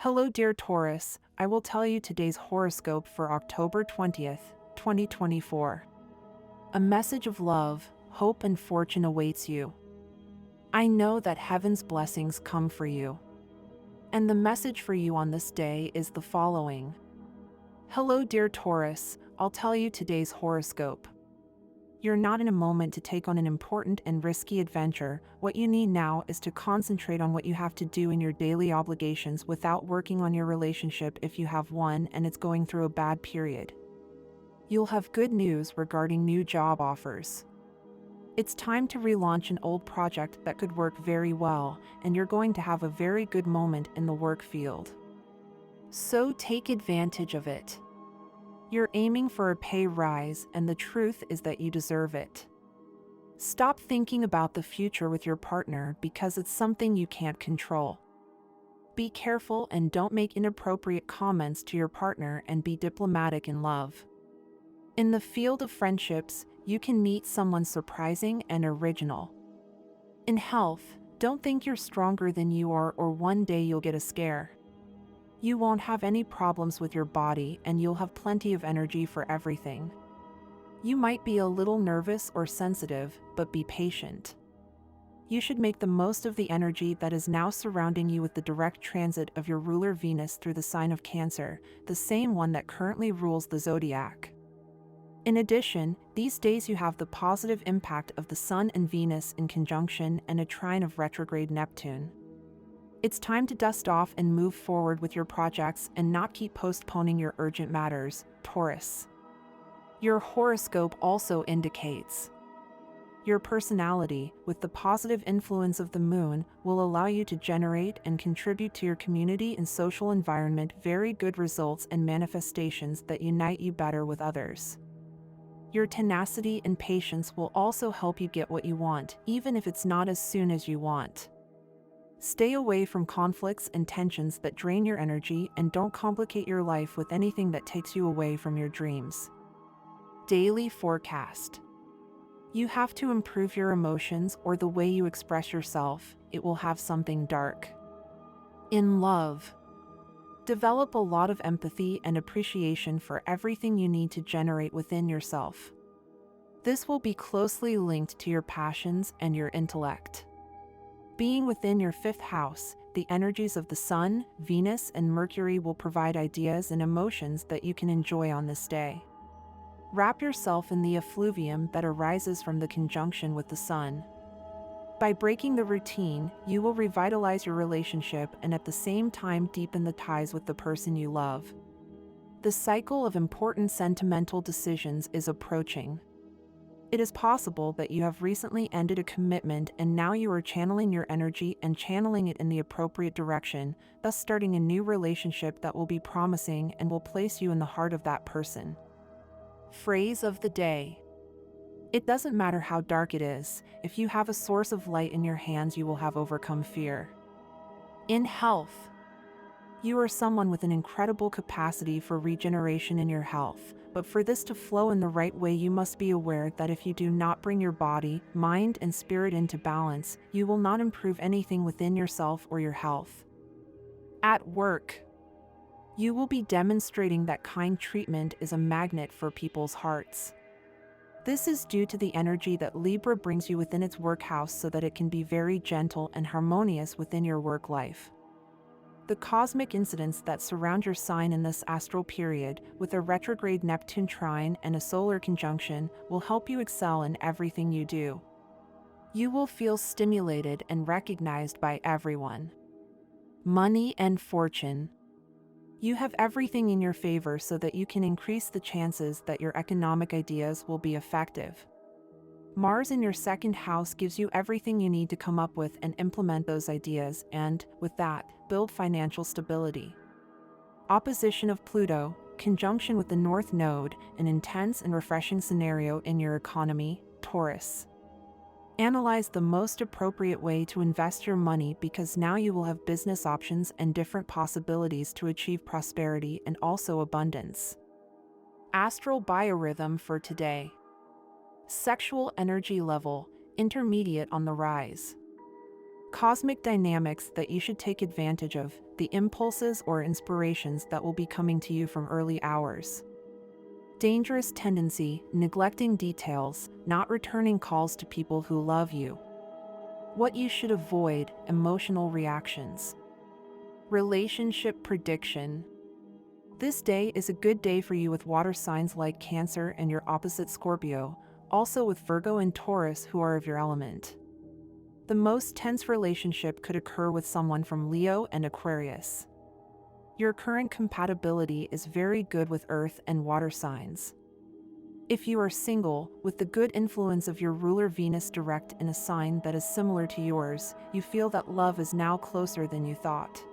Hello, dear Taurus. I will tell you today's horoscope for October 20th, 2024. A message of love, hope, and fortune awaits you. I know that heaven's blessings come for you. And the message for you on this day is the following. Hello, dear Taurus. I'll tell you today's horoscope. You're not in a moment to take on an important and risky adventure. What you need now is to concentrate on what you have to do in your daily obligations without working on your relationship if you have one and it's going through a bad period. You'll have good news regarding new job offers. It's time to relaunch an old project that could work very well, and you're going to have a very good moment in the work field. So take advantage of it. You're aiming for a pay rise, and the truth is that you deserve it. Stop thinking about the future with your partner because it's something you can't control. Be careful and don't make inappropriate comments to your partner, and be diplomatic in love. In the field of friendships, you can meet someone surprising and original. In health, don't think you're stronger than you are, or one day you'll get a scare. You won't have any problems with your body, and you'll have plenty of energy for everything. You might be a little nervous or sensitive, but be patient. You should make the most of the energy that is now surrounding you with the direct transit of your ruler Venus through the sign of Cancer, the same one that currently rules the zodiac. In addition, these days you have the positive impact of the Sun and Venus in conjunction and a trine of retrograde Neptune. It's time to dust off and move forward with your projects and not keep postponing your urgent matters, Taurus. Your horoscope also indicates your personality, with the positive influence of the moon, will allow you to generate and contribute to your community and social environment very good results and manifestations that unite you better with others. Your tenacity and patience will also help you get what you want, even if it's not as soon as you want. Stay away from conflicts and tensions that drain your energy, and don't complicate your life with anything that takes you away from your dreams. Daily forecast. You have to improve your emotions or the way you express yourself. It will have something dark. In love, develop a lot of empathy and appreciation for everything you need to generate within yourself. This will be closely linked to your passions and your intellect. Being within your fifth house, the energies of the Sun, Venus, and Mercury will provide ideas and emotions that you can enjoy on this day. Wrap yourself in the effluvium that arises from the conjunction with the Sun. By breaking the routine, you will revitalize your relationship and at the same time deepen the ties with the person you love. The cycle of important sentimental decisions is approaching. It is possible that you have recently ended a commitment and now you are channeling your energy and channeling it in the appropriate direction, thus starting a new relationship that will be promising and will place you in the heart of that person. Phrase of the day. It doesn't matter how dark it is, if you have a source of light in your hands, you will have overcome fear. In health, you are someone with an incredible capacity for regeneration in your health, but for this to flow in the right way, you must be aware that if you do not bring your body, mind, and spirit into balance, you will not improve anything within yourself or your health. At work, you will be demonstrating that kind treatment is a magnet for people's hearts. This is due to the energy that Libra brings you within its workhouse, so that it can be very gentle and harmonious within your work life. The cosmic incidents that surround your sign in this astral period, with a retrograde Neptune trine and a solar conjunction, will help you excel in everything you do. You will feel stimulated and recognized by everyone. Money and fortune. You have everything in your favor so that you can increase the chances that your economic ideas will be effective. Mars in your second house gives you everything you need to come up with and implement those ideas and, with that, build financial stability. Opposition of Pluto, conjunction with the North Node, an intense and refreshing scenario in your economy, Taurus. Analyze the most appropriate way to invest your money, because now you will have business options and different possibilities to achieve prosperity and also abundance. Astral biorhythm for today. Sexual energy level, intermediate on the rise. Cosmic dynamics that you should take advantage of, the impulses or inspirations that will be coming to you from early hours. Dangerous tendency, neglecting details, not returning calls to people who love you. What you should avoid, emotional reactions. Relationship prediction. This day is a good day for you with water signs like Cancer and your opposite Scorpio, also with Virgo and Taurus who are of your element. The most tense relationship could occur with someone from Leo and Aquarius. Your current compatibility is very good with earth and water signs. If you are single, with the good influence of your ruler Venus direct in a sign that is similar to yours, you feel that love is now closer than you thought.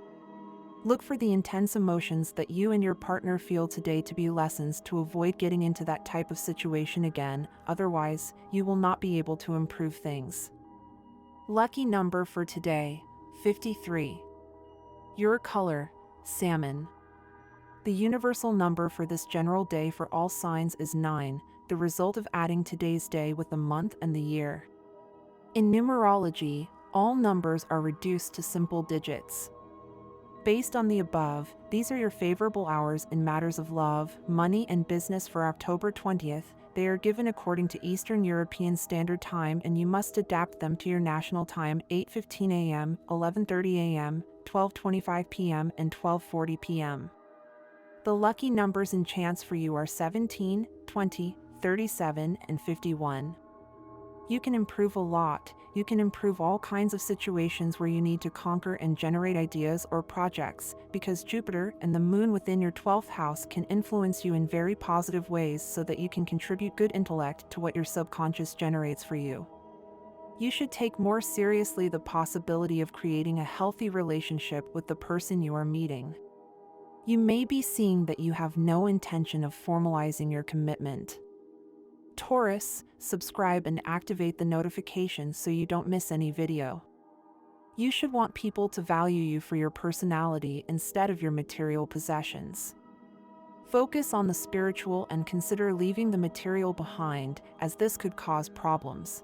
Look for the intense emotions that you and your partner feel today to be lessons to avoid getting into that type of situation again, otherwise, you will not be able to improve things. Lucky number for today, 53. Your color, salmon. The universal number for this general day for all signs is 9, the result of adding today's day with the month and the year. In numerology, all numbers are reduced to simple digits. Based on the above, these are your favorable hours in matters of love, money, and business for October 20th. They are given according to Eastern European Standard Time and you must adapt them to your national time 8:15 a.m., 11:30 a.m., 12:25 p.m., and 12:40 p.m. The lucky numbers and chance for you are 17, 20, 37, and 51. You can improve a lot. You can improve all kinds of situations where you need to conquer and generate ideas or projects, because Jupiter and the Moon within your 12th house can influence you in very positive ways so that you can contribute good intellect to what your subconscious generates for you. You should take more seriously the possibility of creating a healthy relationship with the person you are meeting. You may be seeing that you have no intention of formalizing your commitment. Taurus, subscribe and activate the notifications so you don't miss any video. You should want people to value you for your personality instead of your material possessions. Focus on the spiritual and consider leaving the material behind, as this could cause problems.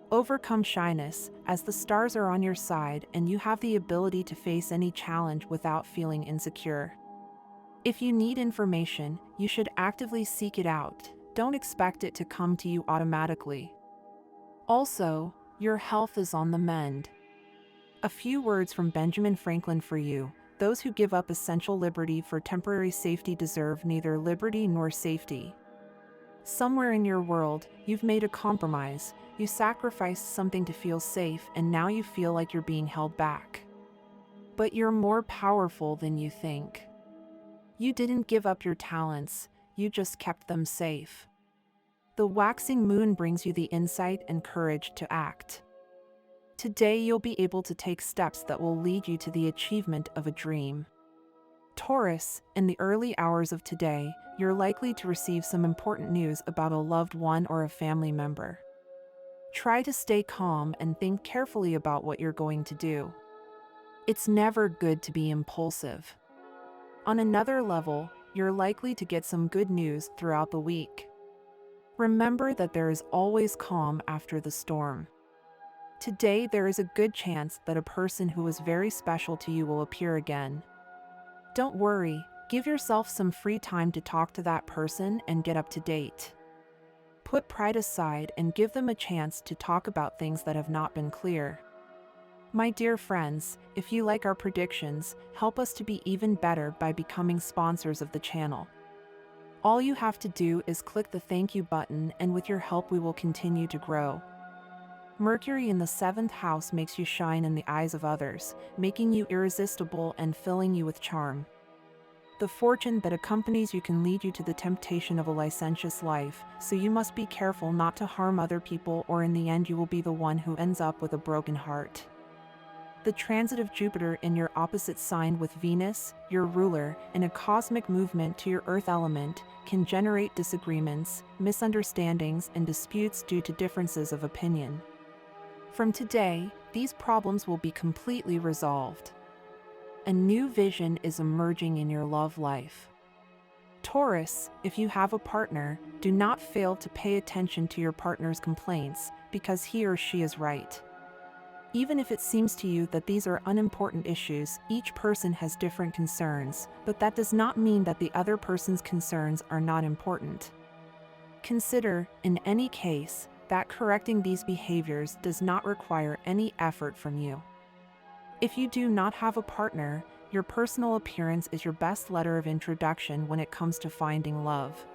Overcome shyness, as the stars are on your side and you have the ability to face any challenge without feeling insecure. If you need information, you should actively seek it out. Don't expect it to come to you automatically. Also, your health is on the mend. A few words from Benjamin Franklin for you. Those who give up essential liberty for temporary safety deserve neither liberty nor safety. Somewhere in your world, you've made a compromise. You sacrificed something to feel safe and now you feel like you're being held back. But you're more powerful than you think. You didn't give up your talents. You just kept them safe. The waxing moon brings you the insight and courage to act. Today you'll be able to take steps that will lead you to the achievement of a dream. Taurus, in the early hours of today, you're likely to receive some important news about a loved one or a family member. Try to stay calm and think carefully about what you're going to do. It's never good to be impulsive. On another level, you're likely to get some good news throughout the week. Remember that there is always calm after the storm. Today there is a good chance that a person who is very special to you will appear again. Don't worry, give yourself some free time to talk to that person and get up to date. Put pride aside and give them a chance to talk about things that have not been clear. My dear friends, if you like our predictions, help us to be even better by becoming sponsors of the channel. All you have to do is click the thank you button and with your help we will continue to grow. Mercury in the 7th house makes you shine in the eyes of others, making you irresistible and filling you with charm. The fortune that accompanies you can lead you to the temptation of a licentious life, so you must be careful not to harm other people or in the end you will be the one who ends up with a broken heart. The transit of Jupiter in your opposite sign with Venus, your ruler, in a cosmic movement to your earth element, can generate disagreements, misunderstandings, and disputes due to differences of opinion. From today, these problems will be completely resolved. A new vision is emerging in your love life. Taurus, if you have a partner, do not fail to pay attention to your partner's complaints, because he or she is right. Even if it seems to you that these are unimportant issues, each person has different concerns, but that does not mean that the other person's concerns are not important. Consider, in any case, that correcting these behaviors does not require any effort from you. If you do not have a partner, your personal appearance is your best letter of introduction when it comes to finding love.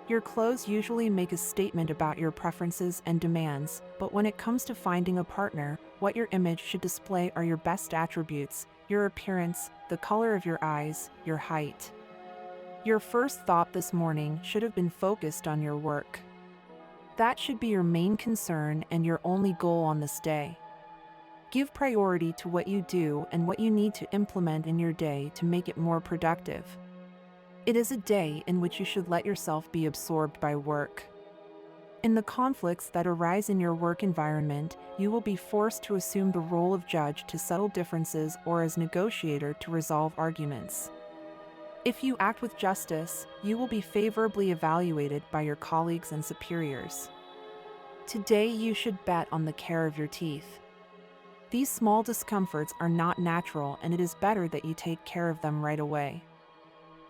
Your clothes usually make a statement about your preferences and demands, but when it comes to finding a partner, what your image should display are your best attributes, your appearance, the color of your eyes, your height. Your first thought this morning should have been focused on your work. That should be your main concern and your only goal on this day. Give priority to what you do and what you need to implement in your day to make it more productive. It is a day in which you should let yourself be absorbed by work. In the conflicts that arise in your work environment, you will be forced to assume the role of judge to settle differences or as negotiator to resolve arguments. If you act with justice, you will be favorably evaluated by your colleagues and superiors. Today you should bet on the care of your teeth. These small discomforts are not natural, and it is better that you take care of them right away.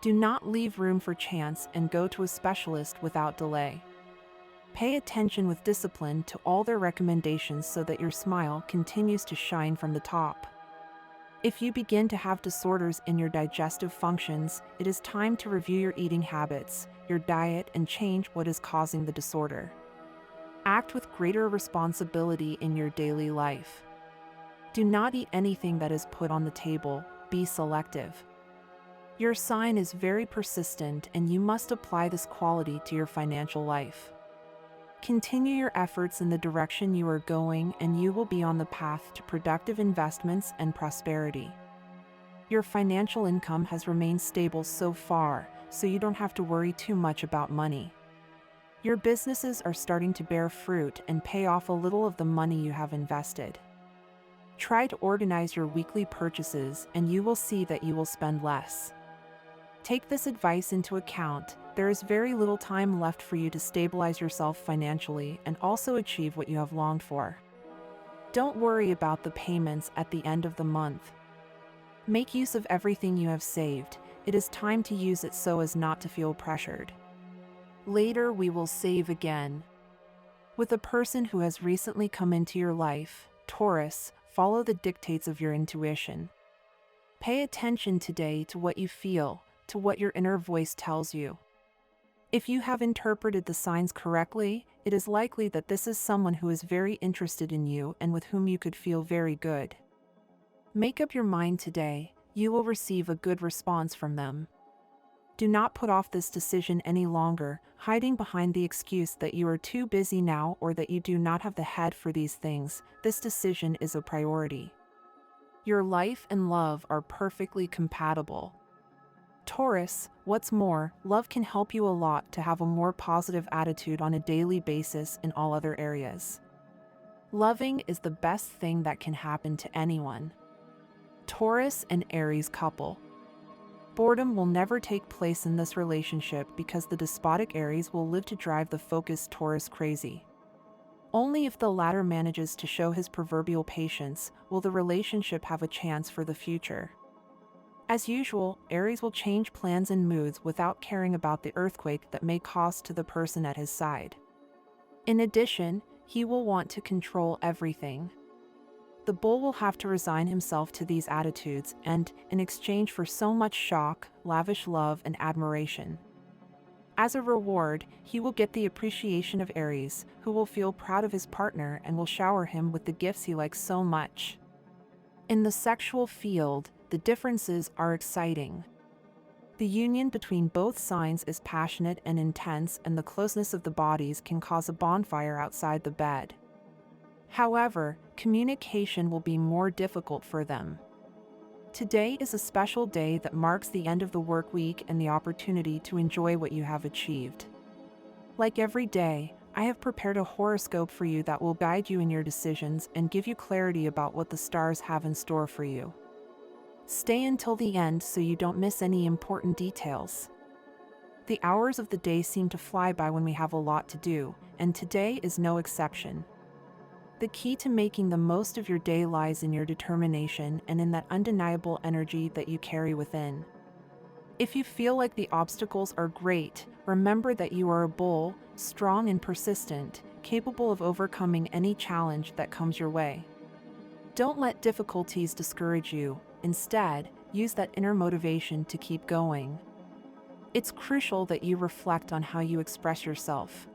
Do not leave room for chance and go to a specialist without delay. Pay attention with discipline to all their recommendations so that your smile continues to shine from the top. If you begin to have disorders in your digestive functions, it is time to review your eating habits, your diet, and change what is causing the disorder. Act with greater responsibility in your daily life. Do not eat anything that is put on the table. Be selective. Your sign is very persistent, and you must apply this quality to your financial life. Continue your efforts in the direction you are going, and you will be on the path to productive investments and prosperity. Your financial income has remained stable so far, so you don't have to worry too much about money. Your businesses are starting to bear fruit and pay off a little of the money you have invested. Try to organize your weekly purchases, and you will see that you will spend less. Take this advice into account. There is very little time left for you to stabilize yourself financially and also achieve what you have longed for. Don't worry about the payments at the end of the month. Make use of everything you have saved. It is time to use it so as not to feel pressured. Later we will save again. With a person who has recently come into your life, Taurus, follow the dictates of your intuition. Pay attention today to what you feel, to what your inner voice tells you. If you have interpreted the signs correctly, it is likely that this is someone who is very interested in you and with whom you could feel very good. Make up your mind today. You will receive a good response from them. Do not put off this decision any longer, hiding behind the excuse that you are too busy now or that you do not have the head for these things. This decision is a priority. Your life and love are perfectly compatible. Taurus, what's more, love can help you a lot to have a more positive attitude on a daily basis in all other areas. Loving is the best thing that can happen to anyone. Taurus and Aries couple. Boredom will never take place in this relationship because the despotic Aries will live to drive the focused Taurus crazy. Only if the latter manages to show his proverbial patience will the relationship have a chance for the future. As usual, Aries will change plans and moods without caring about the earthquake that may cause to the person at his side. In addition, he will want to control everything. The bull will have to resign himself to these attitudes and, in exchange for so much shock, lavish love and admiration. As a reward, he will get the appreciation of Aries, who will feel proud of his partner and will shower him with the gifts he likes so much. In the sexual field, the differences are exciting. The union between both signs is passionate and intense, and the closeness of the bodies can cause a bonfire outside the bed. However, communication will be more difficult for them. Today is a special day that marks the end of the work week and the opportunity to enjoy what you have achieved. Like every day, I have prepared a horoscope for you that will guide you in your decisions and give you clarity about what the stars have in store for you. Stay until the end so you don't miss any important details. The hours of the day seem to fly by when we have a lot to do, and today is no exception. The key to making the most of your day lies in your determination and in that undeniable energy that you carry within. If you feel like the obstacles are great, remember that you are a bull, strong and persistent, capable of overcoming any challenge that comes your way. Don't let difficulties discourage you. Instead, use that inner motivation to keep going. It's crucial that you reflect on how you express yourself.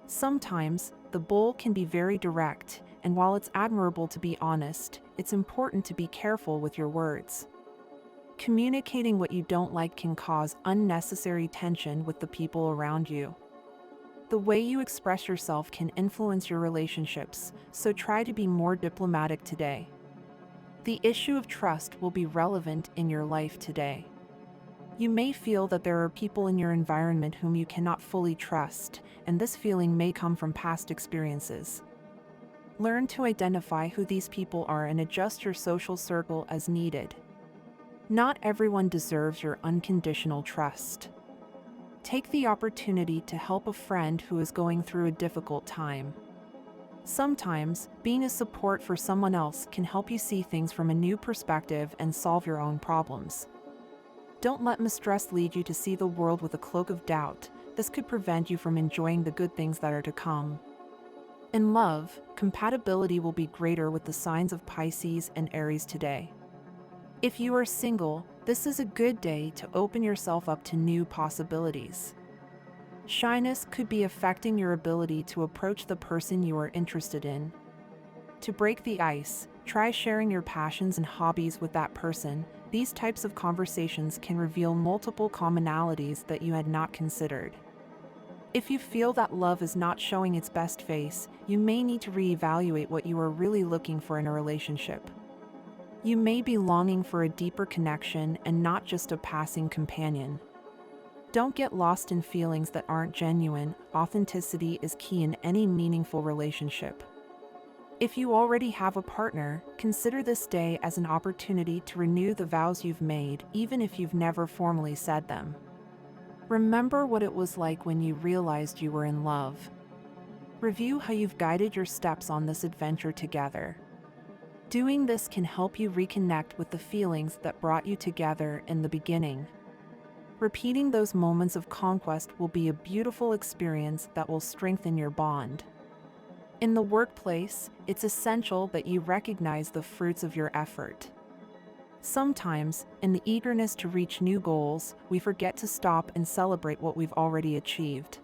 Sometimes, the bull can be very direct, and while it's admirable to be honest, it's important to be careful with your words. Communicating what you don't like can cause unnecessary tension with the people around you. The way you express yourself can influence your relationships, so try to be more diplomatic today. The issue of trust will be relevant in your life today. You may feel that there are people in your environment whom you cannot fully trust, and this feeling may come from past experiences. Learn to identify who these people are and adjust your social circle as needed. Not everyone deserves your unconditional trust. Take the opportunity to help a friend who is going through a difficult time. Sometimes, being a support for someone else can help you see things from a new perspective and solve your own problems. Don't let mistrust lead you to see the world with a cloak of doubt. This could prevent you from enjoying the good things that are to come. In love, compatibility will be greater with the signs of Pisces and Aries today. If you are single, this is a good day to open yourself up to new possibilities. Shyness could be affecting your ability to approach the person you are interested in. To break the ice, try sharing your passions and hobbies with that person. These types of conversations can reveal multiple commonalities that you had not considered. If you feel that love is not showing its best face, you may need to reevaluate what you are really looking for in a relationship. You may be longing for a deeper connection and not just a passing companion. Don't get lost in feelings that aren't genuine. Authenticity is key in any meaningful relationship. If you already have a partner, consider this day as an opportunity to renew the vows you've made, even if you've never formally said them. Remember what it was like when you realized you were in love. Review how you've guided your steps on this adventure together. Doing this can help you reconnect with the feelings that brought you together in the beginning. Repeating those moments of conquest will be a beautiful experience that will strengthen your bond. In the workplace, it's essential that you recognize the fruits of your effort. Sometimes, in the eagerness to reach new goals, we forget to stop and celebrate what we've already achieved.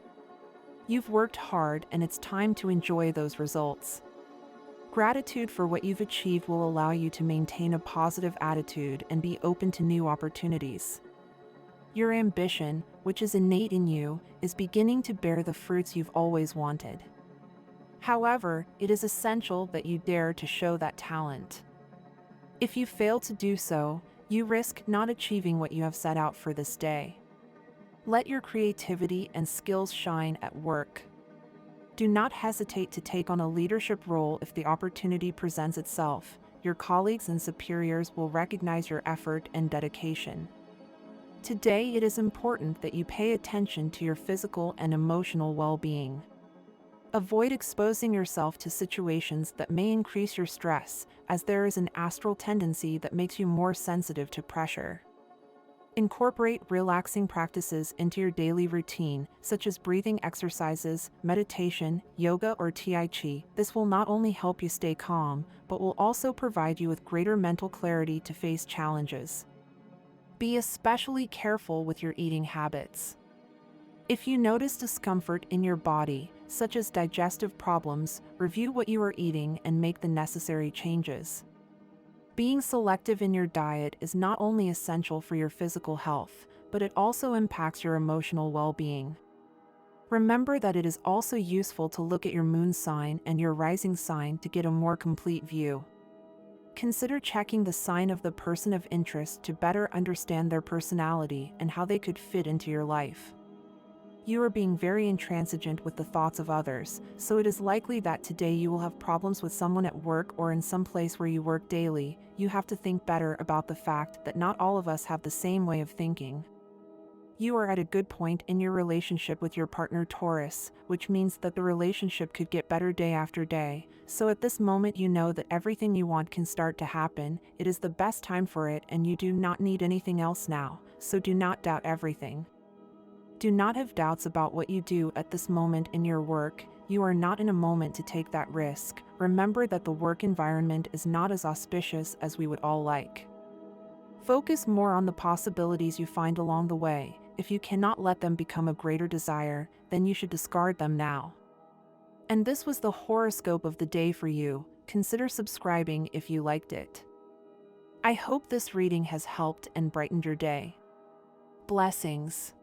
You've worked hard, and it's time to enjoy those results. Gratitude for what you've achieved will allow you to maintain a positive attitude and be open to new opportunities. Your ambition, which is innate in you, is beginning to bear the fruits you've always wanted. However, it is essential that you dare to show that talent. If you fail to do so, you risk not achieving what you have set out for this day. Let your creativity and skills shine at work. Do not hesitate to take on a leadership role if the opportunity presents itself. Your colleagues and superiors will recognize your effort and dedication. Today, it is important that you pay attention to your physical and emotional well-being. Avoid exposing yourself to situations that may increase your stress, as there is an astral tendency that makes you more sensitive to pressure. Incorporate relaxing practices into your daily routine, such as breathing exercises, meditation, yoga, or Tai Chi. This will not only help you stay calm, but will also provide you with greater mental clarity to face challenges. Be especially careful with your eating habits. If you notice discomfort in your body, such as digestive problems, review what you are eating and make the necessary changes. Being selective in your diet is not only essential for your physical health, but it also impacts your emotional well-being. Remember that it is also useful to look at your moon sign and your rising sign to get a more complete view. Consider checking the sign of the person of interest to better understand their personality and how they could fit into your life. You are being very intransigent with the thoughts of others, so it is likely that today you will have problems with someone at work or in some place where you work daily. You have to think better about the fact that not all of us have the same way of thinking. You are at a good point in your relationship with your partner Taurus, which means that the relationship could get better day after day. So at this moment you know that everything you want can start to happen. It is the best time for it and you do not need anything else now, so do not doubt everything. Do not have doubts about what you do at this moment in your work. You are not in a moment to take that risk. Remember that the work environment is not as auspicious as we would all like. Focus more on the possibilities you find along the way. If you cannot let them become a greater desire, then you should discard them now. And this was the horoscope of the day for you. Consider subscribing if you liked it. I hope this reading has helped and brightened your day. Blessings.